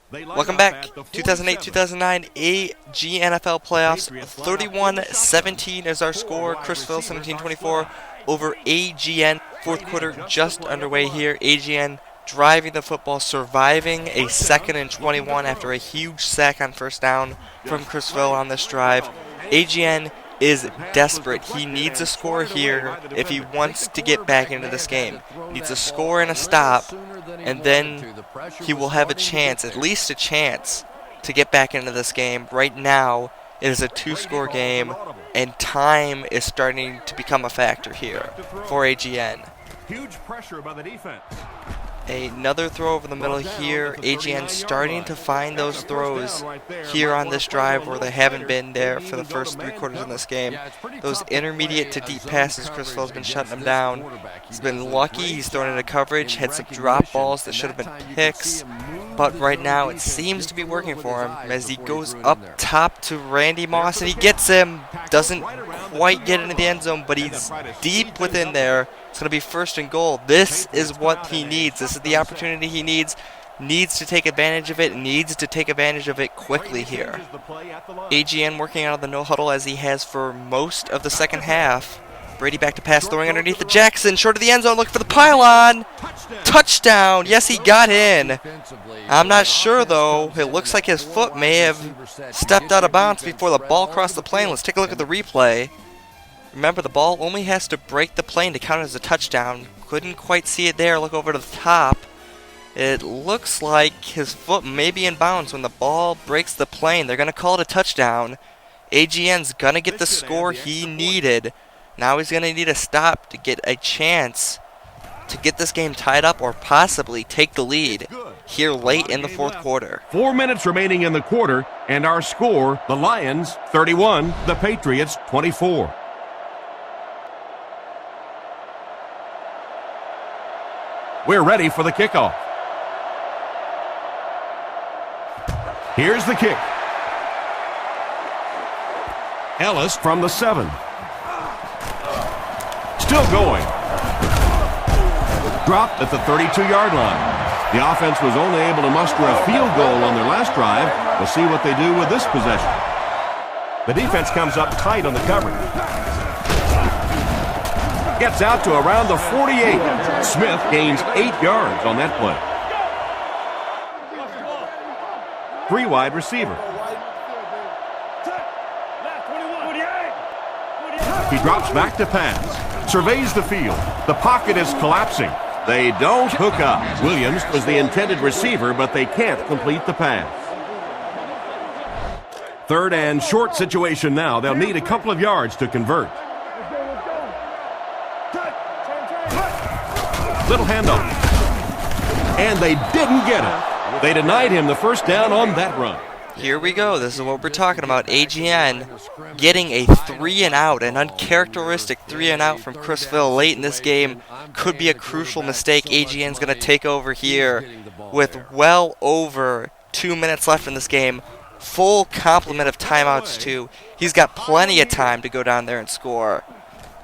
Welcome back. 2008-2009 AGNFL Playoffs. 31-17 is our score. Chrisville 17-24 over AGN. Fourth quarter just underway here. AGN driving the football, surviving a 2nd and 21 after a huge sack on first down from Chrisville on this drive. AGN is desperate. He needs a score here if he wants to get back into this game. He needs a score and a stop, and then he will have a chance, at least a chance, to get back into this game. Right now, it is a 2-score game, and time is starting to become a factor here for AGN. Huge pressure by the defense. Another throw over the middle here. AGN starting to find those throws here on this drive where they haven't been there for the first 3 quarters in this game. Those intermediate to deep passes, Chrisville's been shutting them down. He's been lucky. He's thrown into coverage, had some drop balls that should have been picks. But right now it seems to be working for him as he goes up top to Randy Moss and he gets him. Doesn't quite get into the end zone, but he's deep within there. It's going to be 1st and goal. This is what he needs. This is the opportunity he needs. Needs to take advantage of it. Needs to take advantage of it quickly here. AGN working out of the no huddle as he has for most of the second half. Brady back to pass, throwing underneath the Jackson. Short of the end zone, looking for the pylon. Touchdown. Yes, he got in. I'm not sure, though. It looks like his foot may have stepped out of bounds before the ball crossed the plane. Let's take a look at the replay. Remember, the ball only has to break the plane to count as a touchdown. Couldn't quite see it there. Look over to the top. It looks like his foot may be in bounds when the ball breaks the plane. They're going to call it a touchdown. AGN's going to get the score he needed. Now he's going to need a stop to get a chance to get this game tied up or possibly take the lead here late in the 4th quarter. 4 minutes remaining in the quarter, and our score, the Lions 31, the Patriots 24. We're ready for the kickoff. Here's the kick. Ellis from the 7. Still going. Dropped at the 32-yard line. The offense was only able to muster a field goal on their last drive. We'll see what they do with this possession. The defense comes up tight on the coverage. Gets out to around the 48. Smith gains 8 yards on that play. 3 wide receiver. He drops back to pass. Surveys the field. The pocket is collapsing. They don't hook up. Williams was the intended receiver, but they can't complete the pass. 3rd and short situation now. They'll need a couple of yards to convert. Little handoff. And they didn't get it. They denied him the first down on that run. Here we go. This is what we're talking about. AGN getting a 3-and-out, an uncharacteristic 3-and-out from Chrisville late in this game. Could be a crucial mistake. AGN's going to take over here with well over 2 minutes left in this game. Full complement of timeouts, too. He's got plenty of time to go down there and score.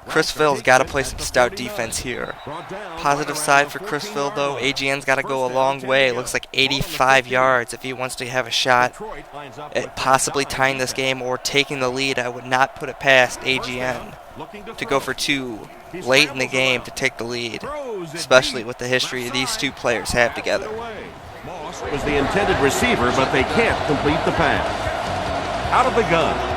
Chrisville's got to play some stout defense here. Positive side for Chrisville, though, AGN's got to go a long way. It looks like 85 yards if he wants to have a shot at possibly tying this game or taking the lead. I would not put it past AGN to go for 2 late in the game to take the lead, especially with the history these 2 players have together. Moss was the intended receiver, but they can't complete the pass. Out of the gun.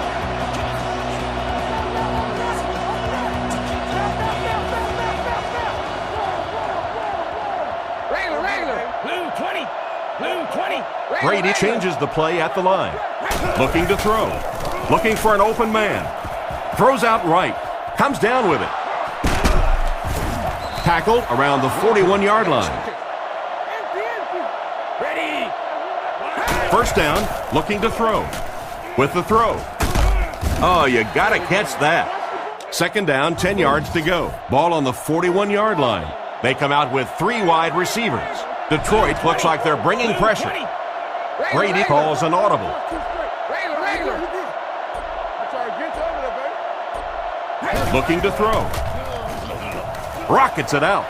Brady changes the play at the line. Looking to throw. Looking for an open man. Throws out right. Comes down with it. Tackle around the 41-yard line. First down. Looking to throw. With the throw. Oh, you got to catch that. 2nd down, 10 yards to go. Ball on the 41-yard line. They come out with 3 wide receivers. Detroit looks like they're bringing pressure. Brady calls an audible. Looking to throw. Rockets it out.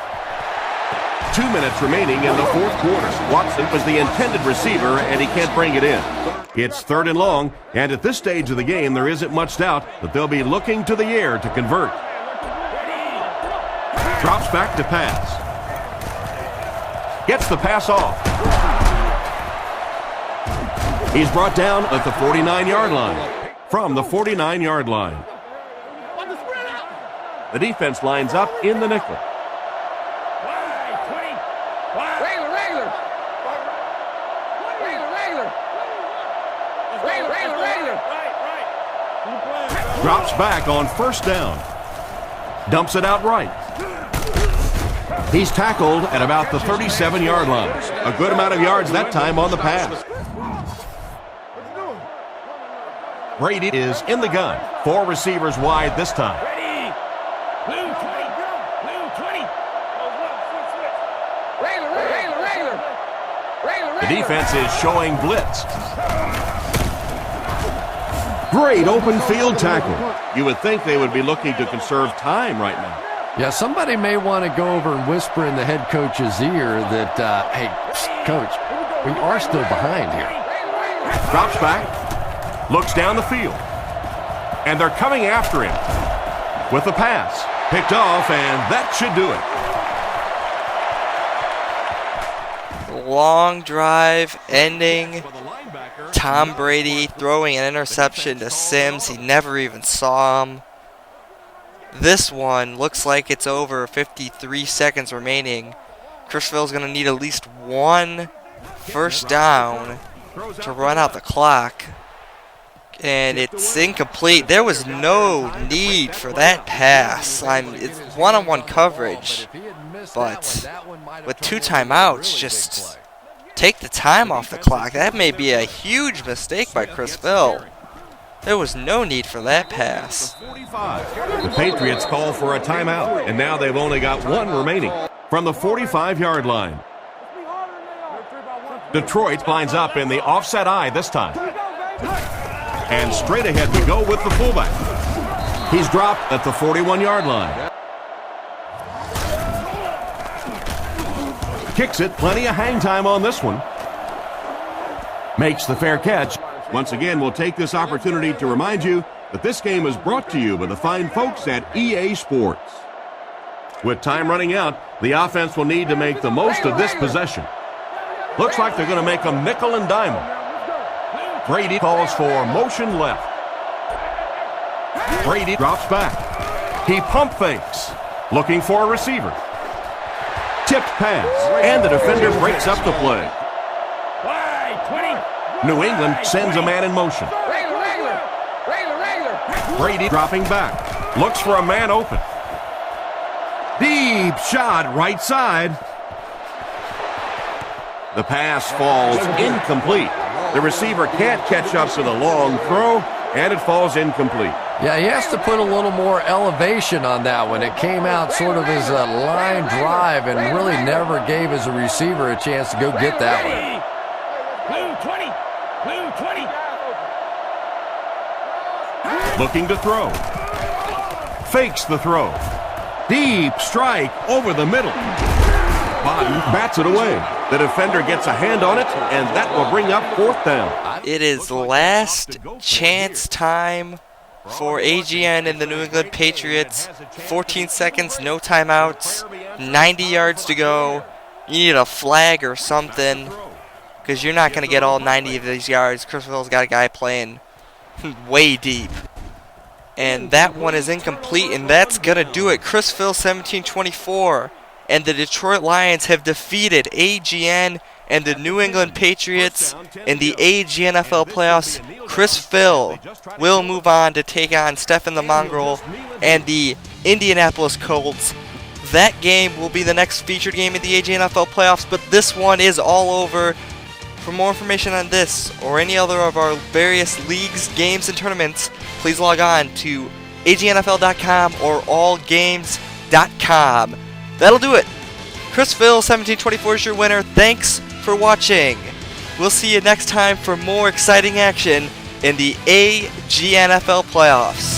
2 minutes remaining in the fourth quarter. Watson was the intended receiver, and he can't bring it in. It's 3rd and long, and at this stage of the game, there isn't much doubt that they'll be looking to the air to convert. Drops back to pass. Gets the pass off. He's brought down at the 49-yard line. From the 49-yard line. The defense lines up in the nickel. Drops back on 1st down. Dumps it out right. He's tackled at about the 37-yard line. A good amount of yards that time on the pass. Brady is in the gun. 4 receivers wide this time. The defense is showing blitz. Great open field tackle. You would think they would be looking to conserve time right now. Yeah, somebody may want to go over and whisper in the head coach's ear that, hey, coach, we are still behind here. Drops back, looks down the field, and they're coming after him with the pass. Picked off, and that should do it. Long drive ending. Tom Brady throwing an interception to Sims. He never even saw him. This one looks like it's over. 53 seconds remaining. Chrisville's going to need at least 1 first down to run out the clock. And it's incomplete. There was no need for that pass. It's one-on-one coverage. But with 2 timeouts, just take the time off the clock. That may be a huge mistake by Chrisville. There was no need for that pass. The Patriots call for a timeout, and now they've only got 1 remaining. From the 45-yard line. Detroit lines up in the offset eye this time. And straight ahead we go with the fullback. He's dropped at the 41-yard line. Kicks it, plenty of hang time on this one. Makes the fair catch. Once again, we'll take this opportunity to remind you that this game is brought to you by the fine folks at EA Sports. With time running out, the offense will need to make the most of this possession. Looks like they're going to make a nickel and dime. Brady calls for motion left. Brady drops back. He pump fakes, looking for a receiver. Tipped pass, and the defender breaks up the play. New England sends a man in motion. Brady dropping back, looks for a man open. Deep shot right side. The pass falls incomplete. The receiver can't catch up to the long throw, and it falls incomplete. Yeah, he has to put a little more elevation on that one. It came out sort of as a line drive and really never gave his receiver a chance to go get that one. Looking to throw. Fakes the throw. Deep strike over the middle. Bodden bats it away. The defender gets a hand on it, and that will bring up 4th down. It is last chance time for AGN and the New England Patriots. 14 seconds, no timeouts, 90 yards to go. You need a flag or something, because you're not going to get all 90 of these yards. Chrisville's got a guy playing way deep. And that one is incomplete, and that's going to do it. Chrisville 17-24, and the Detroit Lions have defeated AGN and the New England Patriots in the AGNFL Playoffs. Chrisville will move on to take on Stephen the Mongrel and the Indianapolis Colts. That game will be the next featured game in the AGNFL Playoffs, but this one is all over. For more information on this or any other of our various leagues, games, and tournaments, please log on to agnfl.com or allgames.com. That'll do it. Chrisville 17-24 is your winner. Thanks for watching. We'll see you next time for more exciting action in the AGNFL Playoffs.